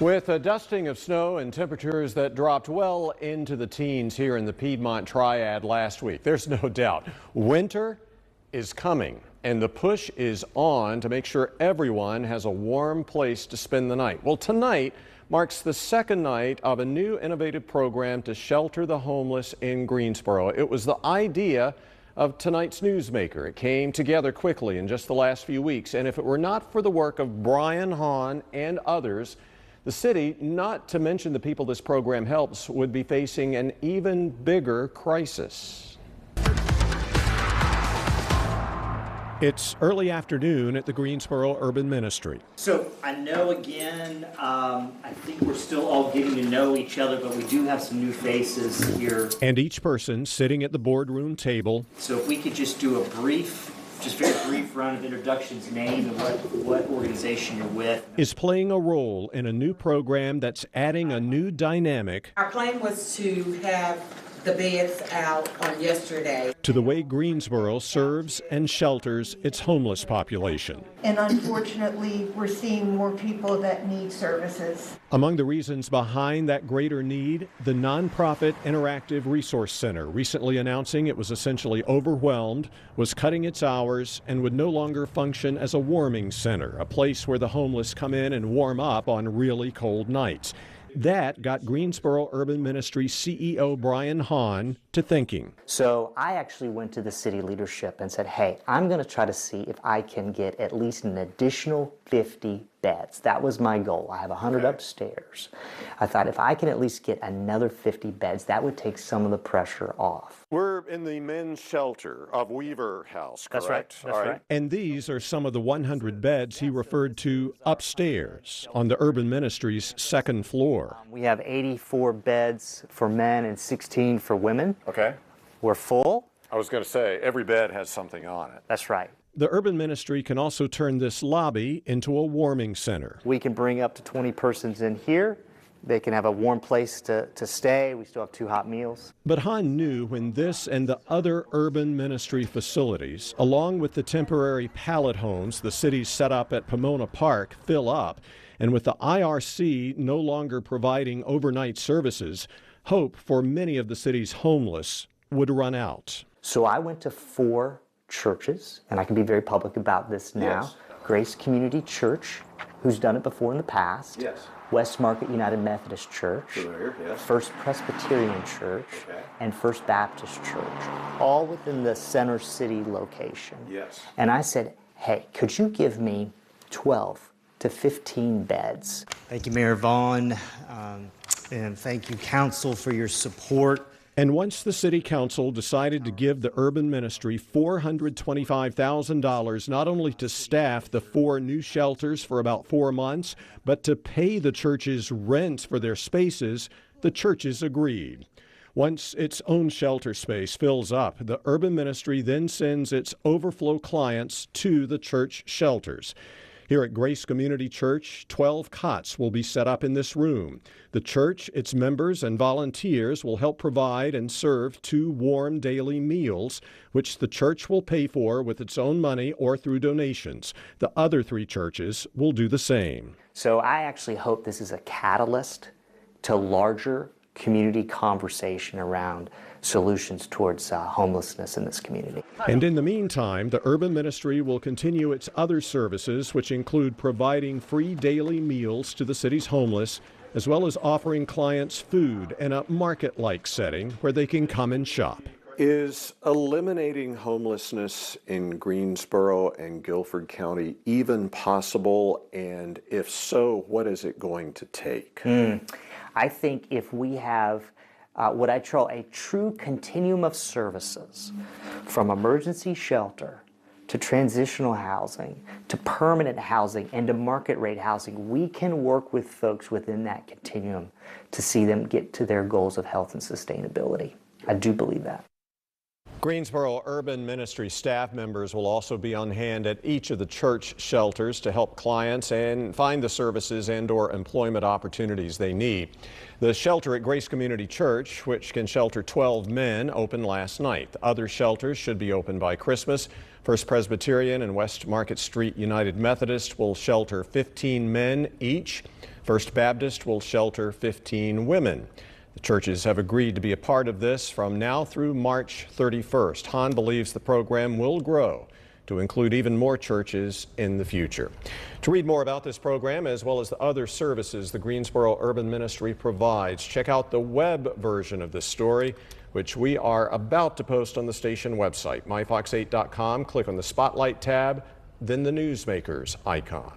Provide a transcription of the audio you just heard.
With a dusting of snow and temperatures that dropped well into the teens here in the Piedmont Triad last week, there's no doubt winter is coming and the push is on to make sure everyone has a warm place to spend the night. Well, tonight marks the second night of a new innovative program to shelter the homeless in Greensboro. It was the idea of tonight's newsmaker. It came together quickly in just the last few weeks, and if it were not for the work of Brian Hahn and others, the city, not to mention the people this program helps, would be facing an even bigger crisis. It's early afternoon at the Greensboro Urban Ministry. So I know again, I think we're still all getting to know each other, but we do have some new faces here. And each person sitting at the boardroom table. So if we could just do a very brief round of introductions, name and what organization you're with. Is playing a role in a new program that's adding a new dynamic. Our plan was to have the beds out on yesterday. To the way Greensboro serves and shelters its homeless population. And unfortunately, we're seeing more people that need services. Among the reasons behind that greater need, the nonprofit Interactive Resource Center recently announcing it was essentially overwhelmed, was cutting its hours, and would no longer function as a warming center, a place where the homeless come in and warm up on really cold nights. That got Greensboro Urban Ministry CEO Brian Hahn to thinking. So I actually went to the city leadership and said, hey, I'm going to try to see if I can get at least an additional 50 beds. That was my goal. I have 100 upstairs. I thought if I can at least get another 50 beds, that would take some of the pressure off. We're in the men's shelter of Weaver House, correct? That's right. And these are some of the 100 beds he referred to upstairs on the Urban Ministry's second floor. We have 84 beds for men and 16 for women. Okay. We're full. I was going to say, every bed has something on it. That's right. The Urban Ministry can also turn this lobby into a warming center. We can bring up to 20 persons in here. They can have a warm place to stay. We still have 2 hot meals. But Hahn knew when this and the other Urban Ministry facilities, along with the temporary pallet homes the city's set up at Pomona Park, fill up, and with the IRC no longer providing overnight services, hope for many of the city's homeless would run out. So I went to 4 churches, and I can be very public about this now. Yes. Grace Community Church, who's done it before in the past. Yes. West Market United Methodist Church. Familiar, yes. First Presbyterian Church. Okay. And First Baptist Church, all within the Center City location. Yes. And I said, hey, could you give me 12 to 15 beds? Thank you, Mayor Vaughn, and thank you, Council, for your support. And once the City Council decided to give the Urban Ministry $425,000 not only to staff the 4 new shelters for about 4 months, but to pay the church's rent for their spaces, the churches agreed. Once its own shelter space fills up, the Urban Ministry then sends its overflow clients to the church shelters. Here at Grace Community Church, 12 cots will be set up in this room. The church, its members, and volunteers will help provide and serve 2 warm daily meals, which the church will pay for with its own money or through donations. The other 3 churches will do the same. So I actually hope this is a catalyst to larger community conversation around solutions towards homelessness in this community. And in the meantime, the Urban Ministry will continue its other services, which include providing free daily meals to the city's homeless, as well as offering clients food in a market-like setting where they can come and shop. Is eliminating homelessness in Greensboro and Guilford County even possible? And if so, what is it going to take? I think if we have what I call a true continuum of services, from emergency shelter to transitional housing to permanent housing and to market rate housing, we can work with folks within that continuum to see them get to their goals of health and sustainability. I do believe that. Greensboro Urban Ministry staff members will also be on hand at each of the church shelters to help clients and find the services and/or employment opportunities they need. The shelter at Grace Community Church, which can shelter 12 men, opened last night. Other shelters should be open by Christmas. First Presbyterian and West Market Street United Methodist will shelter 15 men each. First Baptist will shelter 15 women. The churches have agreed to be a part of this from now through March 31st. Hahn believes the program will grow to include even more churches in the future. To read more about this program, as well as the other services the Greensboro Urban Ministry provides, check out the web version of this story, which we are about to post on the station website, myfox8.com. Click on the Spotlight tab, then the Newsmakers icon.